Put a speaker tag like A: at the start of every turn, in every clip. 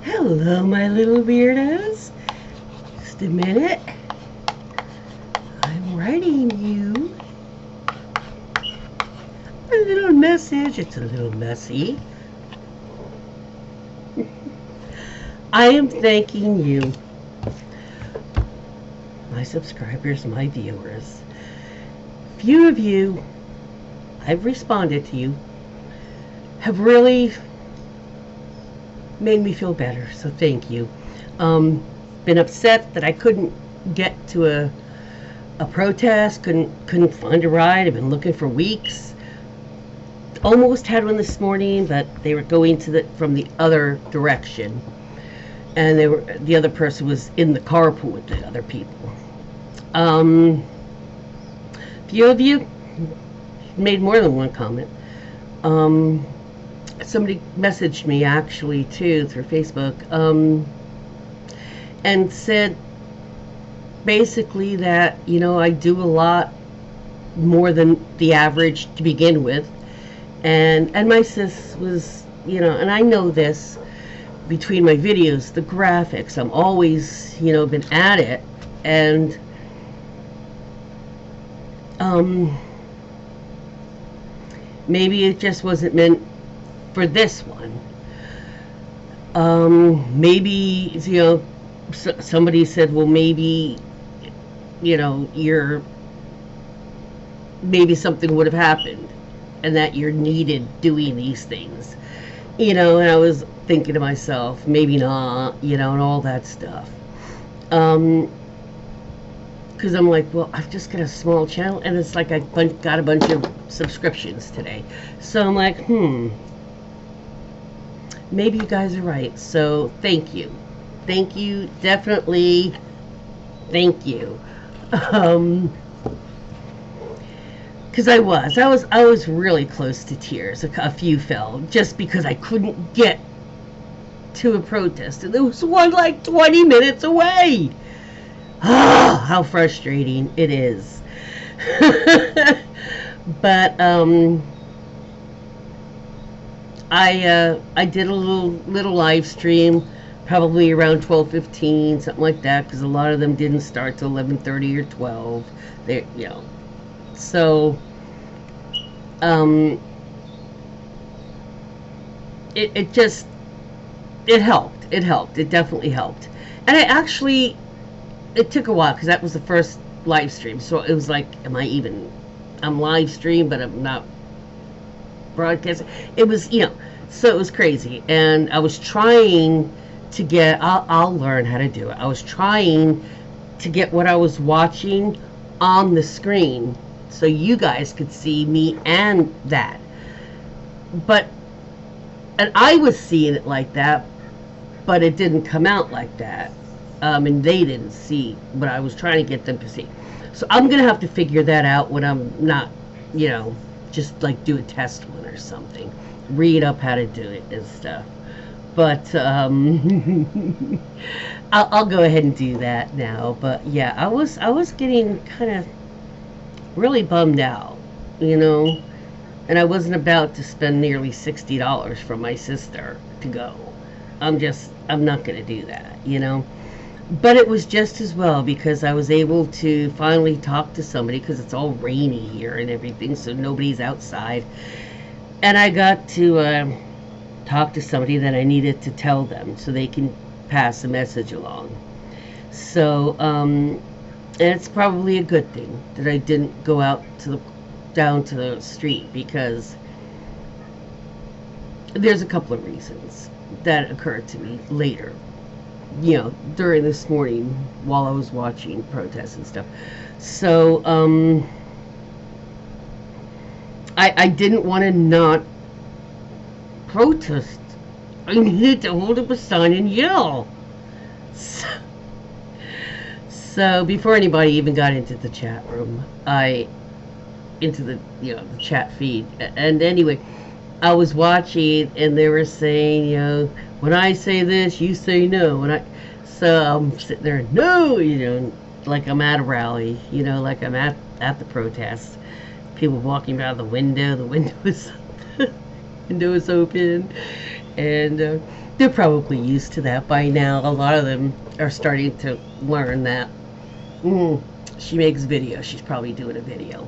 A: Hello, my little weirdos. Just a minute. I'm writing you a little message. It's a little messy. I am thanking you, my subscribers, my viewers. Few of you, I've responded to you, have really made me feel better. So thank you. Been upset that I couldn't get to a protest. Couldn't find a ride. I've been looking for weeks. Almost had one this morning, but they were going from the other direction, and the other person was in the carpool with the other people. Few of you made more than one comment. Somebody messaged me actually too through Facebook, and said basically that I do a lot more than the average to begin with, and my sis was and I know this between my videos, the graphics, I'm always been at it, and maybe it just wasn't meant for this one. Maybe somebody said, well, maybe you're maybe something would have happened and that you're needed doing these things, and I was thinking to myself, maybe not, and all that stuff. Because I'm like, well, I've just got a small channel, and it's like I got a bunch of subscriptions today. So I'm like, maybe you guys are right. So thank you. Thank you. Definitely thank you. Because I was really close to tears. A few fell just because I couldn't get to a protest, and there was one like 20 minutes away. Oh, how frustrating it is. But I did a little live stream, probably around 12:15, something like that, because a lot of them didn't start till 11:30 or 12. They so it just it helped. It definitely helped. And it took a while because that was the first live stream. So it was like, I'm live stream, but I'm not broadcasting. It was, so it was crazy. And I was trying to get, I'll learn how to do it. I was trying to get what I was watching on the screen so you guys could see me and that. And I was seeing it like that, but it didn't come out like that. And they didn't see what I was trying to get them to see. So I'm going to have to figure that out when I'm not, just like do a test one or something. Read up how to do it and stuff. But I'll go ahead and do that now. But yeah, I was getting kind of really bummed out, and I wasn't about to spend nearly $60 for my sister to go. I'm not going to do that, But it was just as well because I was able to finally talk to somebody because it's all rainy here and everything, so nobody's outside. And I got to talk to somebody that I needed to tell them so they can pass a message along. So, and it's probably a good thing that I didn't go out down to the street, because there's a couple of reasons that occurred to me later, during this morning while I was watching protests and stuff. So, I didn't want to not protest. I needed to hold up a sign and yell. So before anybody even got into the chat room, into the the chat feed, and anyway, I was watching, and they were saying, when I say this, you say no. So I'm sitting there, no, like I'm at a rally, like I'm at the protest. People walking by the window is open, And they're probably used to that by now. A lot of them are starting to learn that. She makes videos. She's probably doing a video.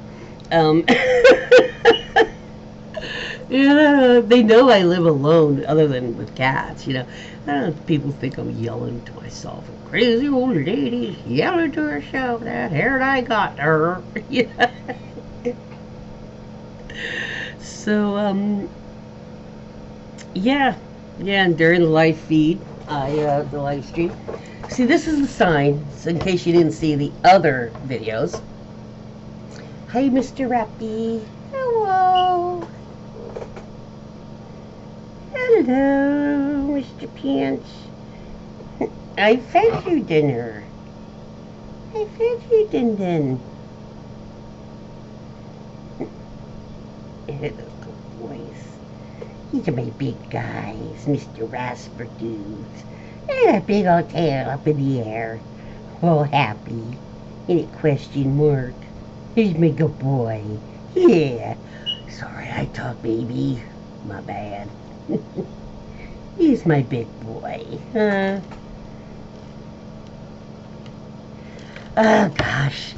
A: Yeah, they know I live alone, other than with cats. I don't know if people think I'm yelling to myself. Crazy old lady yelling to herself. That hair I got her. Yeah. So yeah, and during the live feed, the live stream. See, this is the sign, so in case you didn't see the other videos. Hi, Mr. Rappy. Hello. Hello, Mr. Pants. I fed you dinner. I fed you din. Good boys. These are my big guys, Mr. Rasperdudes. And a big old tail up in the air. All happy. And a question mark. Here's my good boy. Yeah. Sorry I talk, baby. My bad. He's my big boy. Oh, gosh.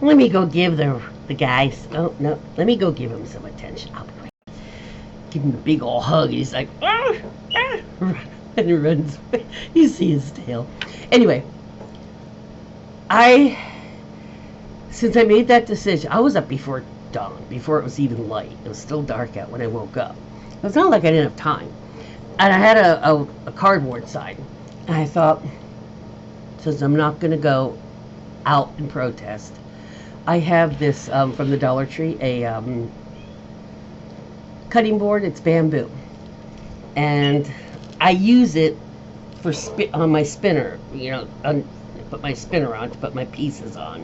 A: Let me go give the guys... Oh, no. Let me go give him some attention. I'll be right. Give him a big old hug. And he's like... And he runs away. You see his tail. Anyway. Since I made that decision... I was up before dawn. Before it was even light. It was still dark out when I woke up. It's not like I didn't have time. And I had a cardboard sign. And I thought, since I'm not going to go out and protest, I have this from the Dollar Tree, a cutting board. It's bamboo. And I use it for on my spinner. Put my spinner on to put my pieces on.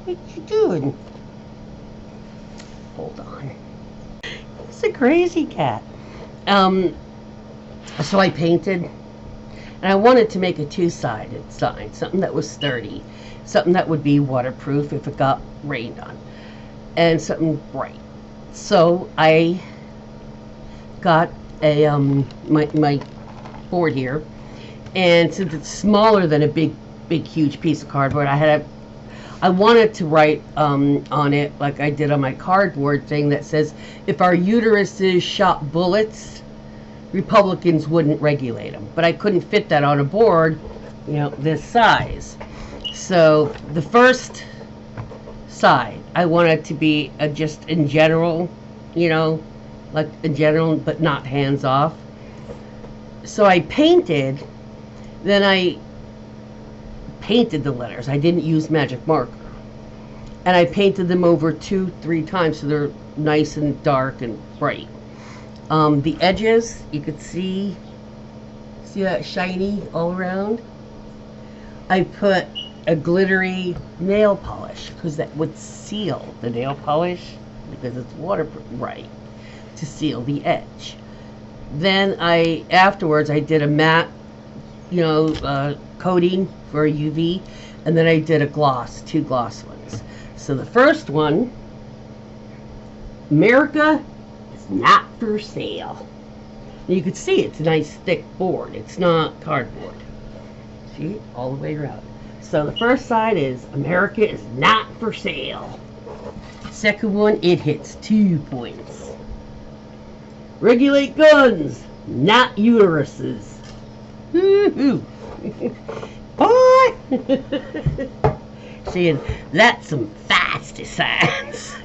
A: What you doing? Hold on. It's a crazy cat. So I painted, and I wanted to make a two-sided sign, something that was sturdy, something that would be waterproof if it got rained on, and something bright. So I got a my board here, and since it's smaller than a big huge piece of cardboard, I wanted to write on it, like I did on my cardboard thing, that says, if our uteruses shot bullets, Republicans wouldn't regulate them. But I couldn't fit that on a board, this size. So the first side, I wanted to be just in general, like in general, but not hands off. So I painted, then I painted the letters. I didn't use magic marker. And I painted them over 2-3 times so they're nice and dark and bright. The edges, you could see that shiny all around? I put a glittery nail polish because that would seal the nail polish because it's waterproof, right, to seal the edge. Then afterwards I did a matte, coating for UV, and then I did a gloss, 2 gloss ones. So the first one, America is not for sale. And you can see it's a nice thick board. It's not cardboard. See, all the way around. So the first side is America is not for sale. Second one, it hits 2 points. Regulate guns, not uteruses. Woo-hoo. Boy! Seeing that's some fast signs.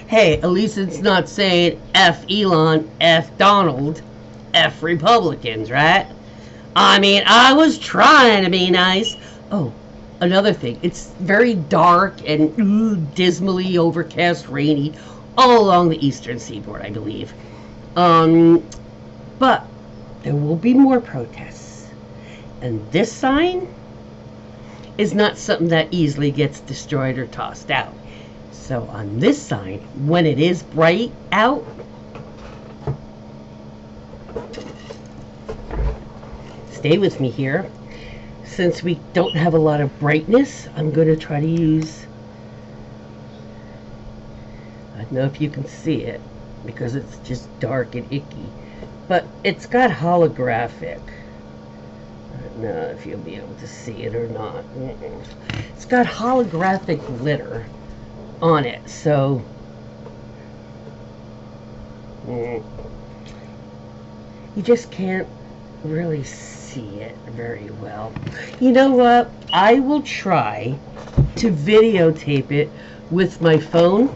A: Hey, at least it's not saying F Elon, F Donald, F Republicans, right? I mean, I was trying to be nice. Oh, another thing. It's very dark and dismally overcast, rainy, all along the eastern seaboard, I believe. But there will be more protests. And this sign is not something that easily gets destroyed or tossed out. So on this sign, when it is bright out, stay with me here. Since we don't have a lot of brightness, I'm going to try to use, I don't know if you can see it, because it's just dark and icky. But it's got holographic. I don't know if you'll be able to see it or not. It's got holographic glitter on it, so you just can't really see it very well. You know what? I will try to videotape it with my phone,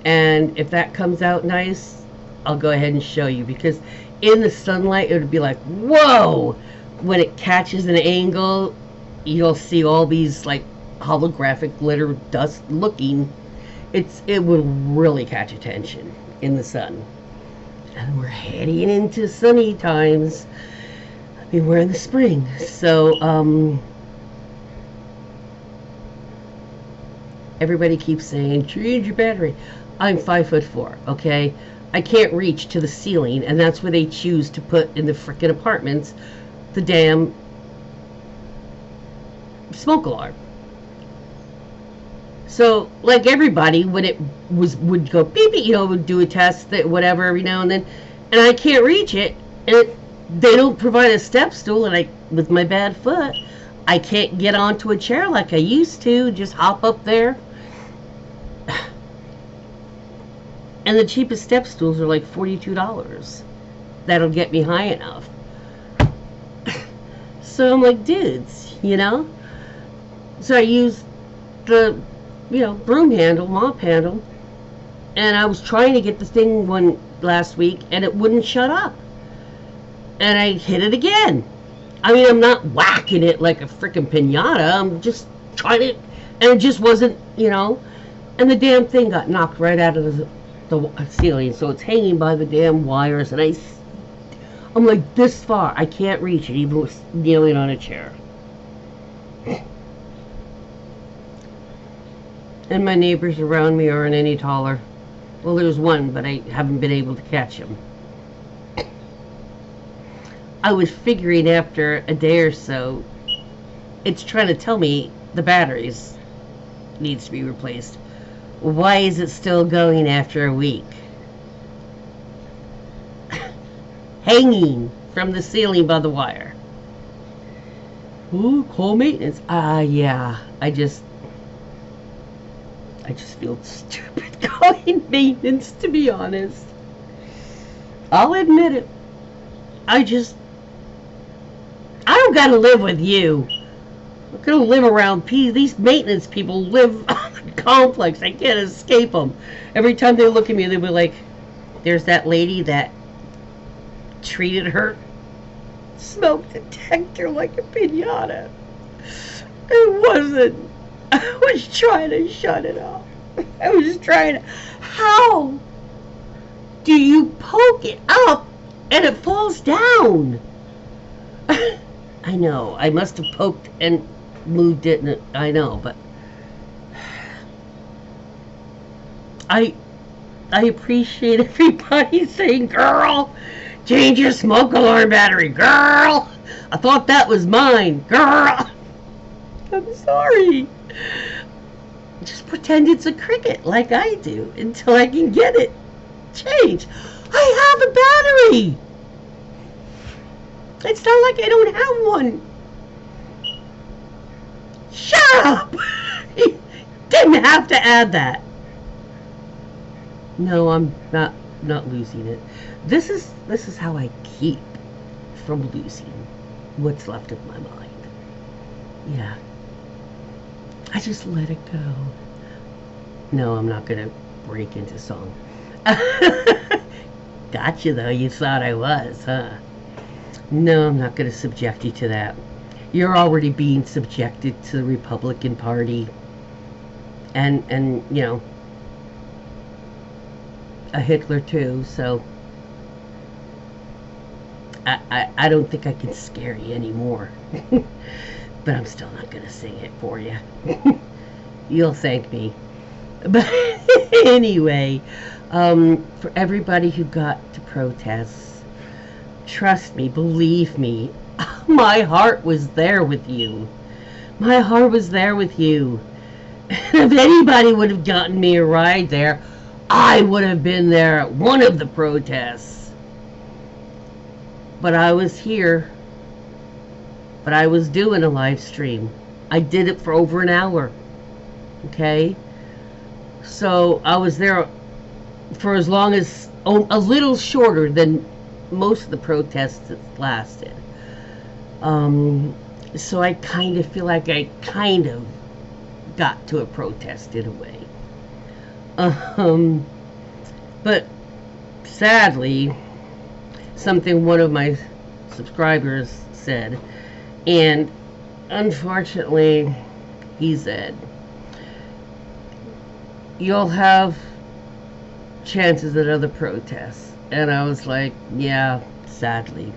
A: and if that comes out nice, I'll go ahead and show you, because in the sunlight it would be like, whoa! When it catches an angle, you'll see all these like holographic glitter dust looking. It will really catch attention in the sun. And we're heading into sunny times. I mean, we're in the spring, so everybody keeps saying change your battery. I'm 5'4", okay? I can't reach to the ceiling, and that's where they choose to put in the frickin' apartments the damn smoke alarm. So, like everybody, when it would go beep, beep, would do a test, that whatever, every now and then, and I can't reach it, and they don't provide a step stool, and with my bad foot, I can't get onto a chair like I used to, just hop up there. And the cheapest step stools are like $42. That'll get me high enough. So I'm like, dudes, So I used the, broom handle, mop handle, and I was trying to get the thing one last week, and it wouldn't shut up. And I hit it again. I mean, I'm not whacking it like a freaking piñata. I'm just trying to, and it just wasn't, and the damn thing got knocked right out of the ceiling, so it's hanging by the damn wires, and I'm like this far. I can't reach it, even with kneeling on a chair. And my neighbors around me aren't any taller. Well, there's one, but I haven't been able to catch him. I was figuring after a day or so, it's trying to tell me the batteries needs to be replaced. Why is it still going after a week? Hanging from the ceiling by the wire. Ooh, call maintenance. Yeah. I just feel stupid calling maintenance, to be honest. I'll admit it. I don't gotta live with you. I'm gonna live around these maintenance people live on the complex. I can't escape them. Every time they look at me, they'll be like, there's that lady that treated her smoke detector like a piñata. It wasn't. I was trying to shut it off. I was trying to. How do you poke it up and it falls down? I know. I must have poked and moved it, and I know, but I appreciate everybody saying, girl, change your smoke alarm battery, girl. I thought that was mine, girl. I'm sorry. Just pretend it's a Cricket like I do until I can get it changed. I have a battery. It's not like I don't have one. Shut up! You didn't have to add that. No, I'm not losing it. This is how I keep from losing what's left of my mind. Yeah. I just let it go. No, I'm not gonna break into song. Gotcha though, you thought I was, huh? No, I'm not gonna subject you to that. You're already being subjected to the Republican Party and a Hitler too, so I don't think I can scare you anymore. But I'm still not gonna sing it for you. You'll thank me. But anyway, for everybody who got to protest, trust me, believe me, my heart was there with you. My heart was there with you. If anybody would have gotten me a ride there, I would have been there at one of the protests. But I was here. But I was doing a live stream. I did it for over an hour. Okay? So I was there for as long as, a little shorter than most of the protests that lasted. So I kind of feel like I kind of got to a protest in a way. But sadly, something one of my subscribers said, and unfortunately, he said, you'll have chances at other protests. And I was like, yeah, sadly.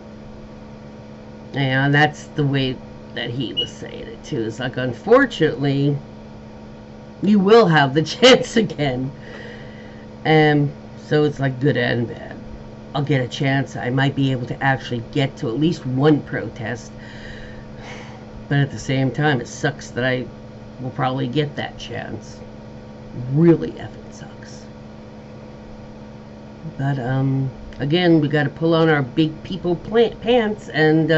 A: And that's the way that he was saying it too. It's like, unfortunately, you will have the chance again. And so it's like good and bad. I'll get a chance. I might be able to actually get to at least one protest. But at the same time, it sucks that I will probably get that chance. Really effing sucks. But, again, we got to pull on our big people pants and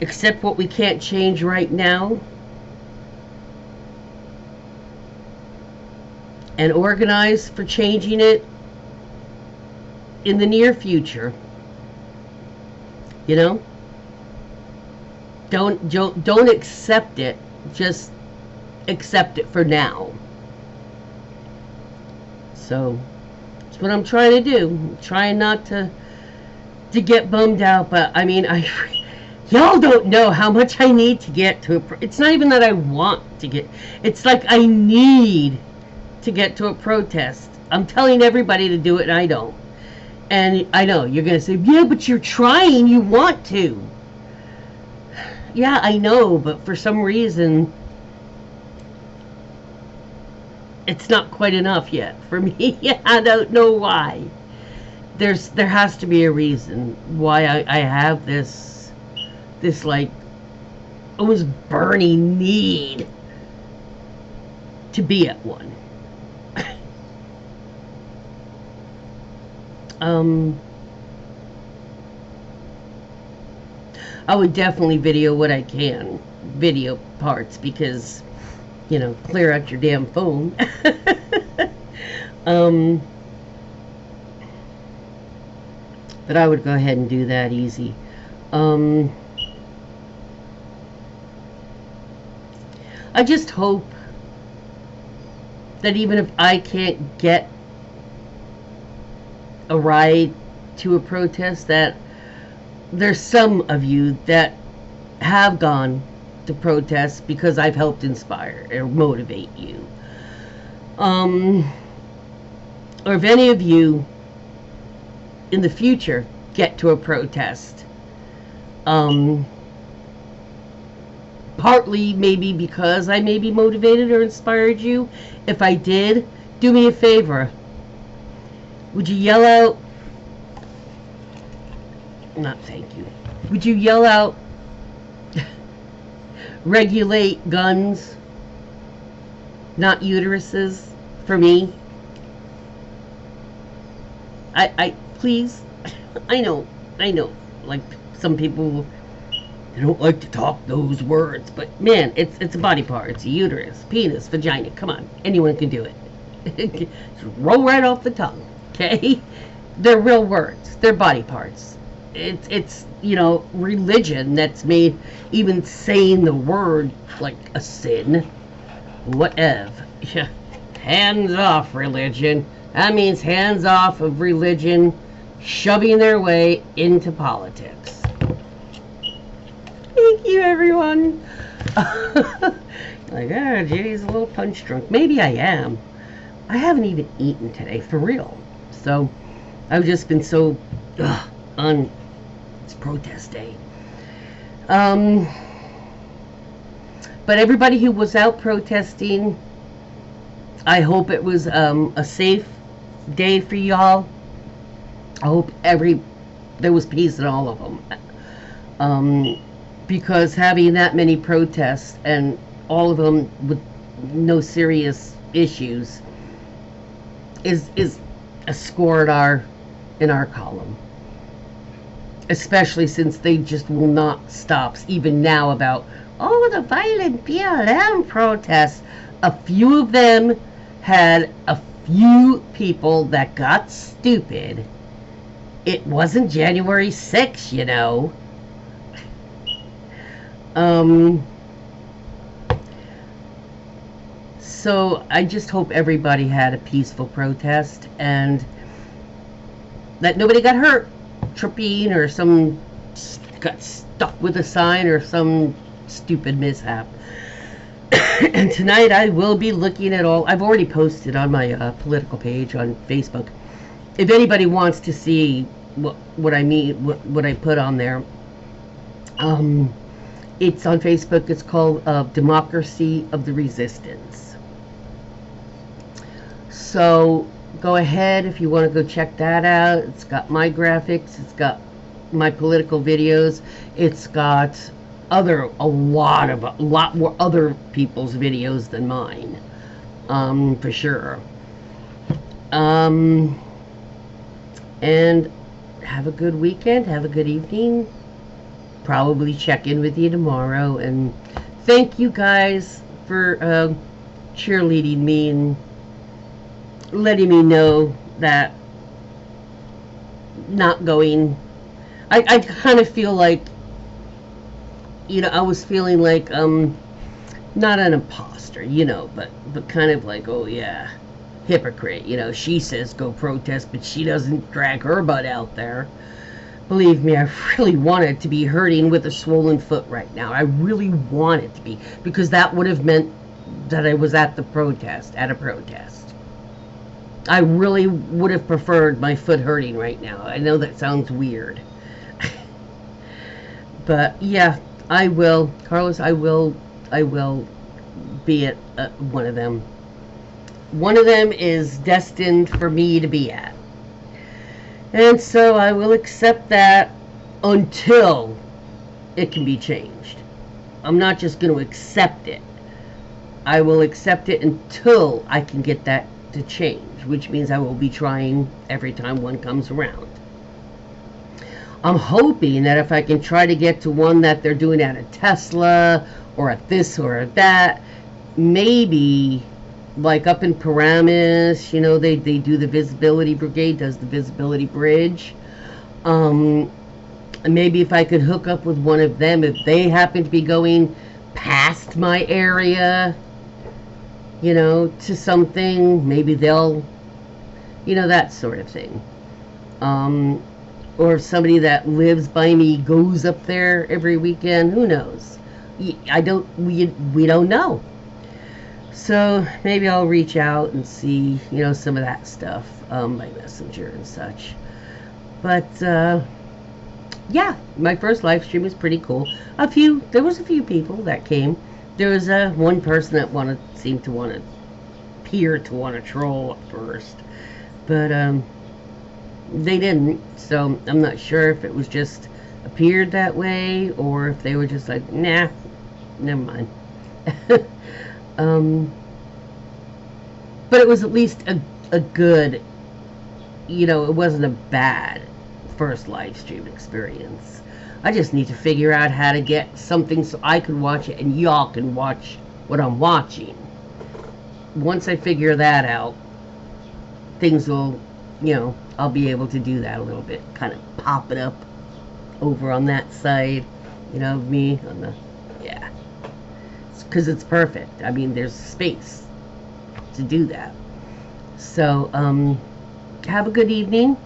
A: accept what we can't change right now and organize for changing it in the near future. You know? Don't accept it. Just accept it for now. So that's what I'm trying to do. I'm trying not to get bummed out, but I mean, y'all don't know how much I need to get to it's not even that I want to get, it's like I need to get to a protest. I'm telling everybody to do it and I don't. And I know you're gonna say, yeah, but you're trying, you want to. Yeah, I know, but for some reason it's not quite enough yet for me. I don't know why. There has to be a reason why I have this like almost burning need to be at one. I would definitely video what I can, video parts, because, you know, clear out your damn phone. But I would go ahead and do that easy. I just hope that even if I can't get a ride to a protest, that there's some of you that have gone to protests because I've helped inspire or motivate you. Or if any of you in the future get to a protest, partly maybe because I maybe motivated or inspired you. If I did, do me a favor. Would you yell out, not thank you, would you yell out, regulate guns, not uteruses, for me? I please. I know, like some people, they don't like to talk those words, but man, it's a body part. It's a uterus, penis, vagina. Come on, anyone can do it. Just roll right off the tongue, okay? They're real words. They're body parts. It's you know, religion that's made even saying the word like a sin. Whatever. Hands off religion. That means hands off of religion shoving their way into politics. Thank you, everyone. Like, Judy's a little punch drunk. Maybe I am. I haven't even eaten today, for real. So, I've just been so on it's protest day. But everybody who was out protesting, I hope it was a safe day for y'all. I hope there was peace in all of them. Because having that many protests and all of them with no serious issues is a score in our column, especially since they just will not stop even now about, oh, the violent BLM protests. A few of them had a few people that got stupid. It wasn't January 6th, you know. So I just hope everybody had a peaceful protest and that nobody got hurt tripping or some got stuck with a sign or some stupid mishap. And tonight I will be looking at all. I've already posted on my political page on Facebook. If anybody wants to see what I mean, what I put on there, it's on Facebook. It's called Democracy of the Resistance. So go ahead if you want to go check that out. It's got my graphics. It's got my political videos. It's got a lot more other people's videos than mine, for sure. And have a good weekend. Have a good evening. Probably check in with you tomorrow. And thank you guys for cheerleading me and letting me know that not going. I kind of feel like, you know, I was feeling like not an imposter, you know, but kind of like, oh yeah, hypocrite, you know. She says go protest, but she doesn't drag her butt out there. Believe me, I really wanted to be hurting with a swollen foot right now. I really wanted to be, because that would have meant that I was at a protest. I really would have preferred my foot hurting right now. I know that sounds weird. But yeah, I will, Carlos, I will be at one of them. One of them is destined for me to be at. And so I will accept that until it can be changed. I'm not just going to accept it. I will accept it until I can get that to change, which means I will be trying every time one comes around. I'm hoping that if I can try to get to one that they're doing at a Tesla or at this or at that, maybe like up in Paramus, you know, they do the Visibility Brigade, does the Visibility Bridge. Maybe if I could hook up with one of them, if they happen to be going past my area, you know, to something, maybe they'll, you know, that sort of thing. Or if somebody that lives by me goes up there every weekend, who knows? We don't know. So maybe I'll reach out and see, you know, some of that stuff by Messenger and such. But yeah, my first live stream was pretty cool. There was a few people that came. There was one person that seemed to want to troll at first, but they didn't. So I'm not sure if it was just appeared that way or if they were just like, nah, never mind. But it was at least a good, you know, it wasn't a bad first live stream experience. I just need to figure out how to get something so I can watch it and y'all can watch what I'm watching. Once I figure that out, things will, you know, I'll be able to do that a little bit, kind of pop it up over on that side, you know, me on the, yeah, because it's perfect. I mean, there's space to do that. So have a good evening,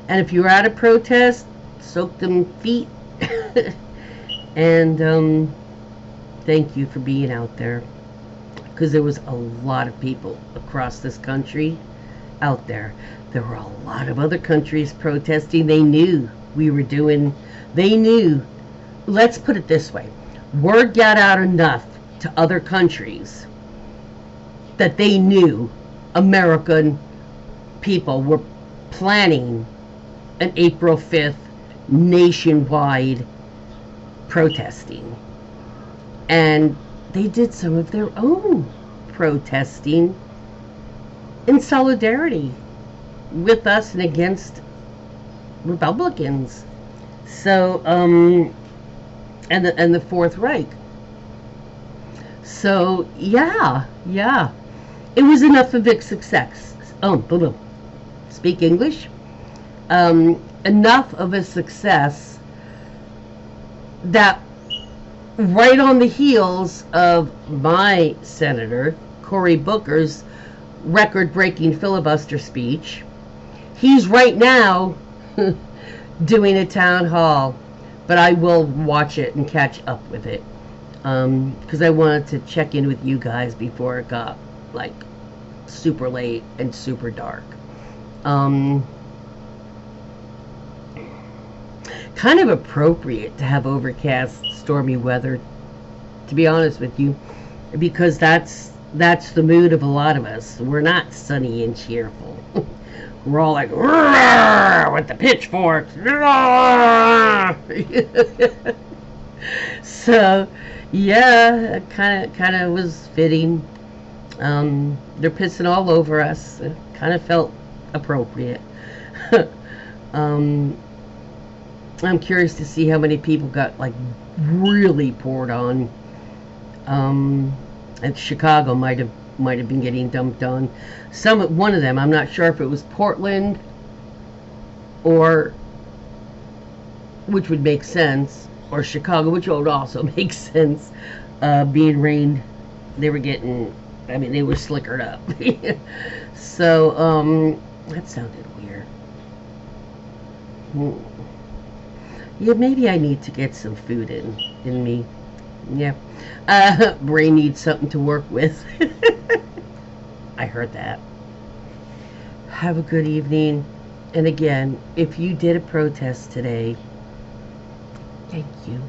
A: and if you're at a protest, soak them feet. And thank you for being out there, because there was a lot of people across this country out there. There were a lot of other countries protesting. They knew we were doing, they knew, let's put it this way, word got out enough to other countries that they knew American people were planning an April 5th nationwide protesting. And they did some of their own protesting in solidarity with us and against Republicans. So, and the Fourth Reich. So, yeah, it was enough of its success. Oh, boom, boom. Speak English. Enough of a success that right on the heels of my senator, Cory Booker's record-breaking filibuster speech, he's right now doing a town hall, but I will watch it and catch up with it because I wanted to check in with you guys before it got like super late and super dark. Kind of appropriate to have overcast, stormy weather, to be honest with you, because that's the mood of a lot of us. We're not sunny and cheerful. We're all like with the pitchforks. So, yeah, kind of was fitting. They're pissing all over us. It kind of felt appropriate. I'm curious to see how many people got like really poured on. And Chicago might have been getting dumped on. One of them, I'm not sure if it was Portland or, which would make sense, or Chicago, which would also make sense. Being rained, they were getting. I mean, they were slickered up. So that sounded weird. Yeah, maybe I need to get some food in me. Yeah. Brain needs something to work with. I heard that. Have a good evening. And again, if you did a protest today, thank you.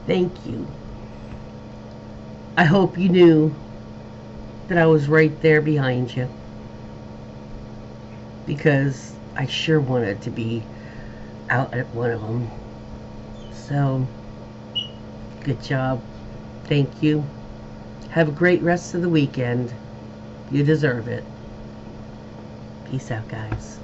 A: Thank you. I hope you knew that I was right there behind you, because I sure wanted to be out at one of them. So, good job. Thank you. Have a great rest of the weekend. You deserve it. Peace out, guys.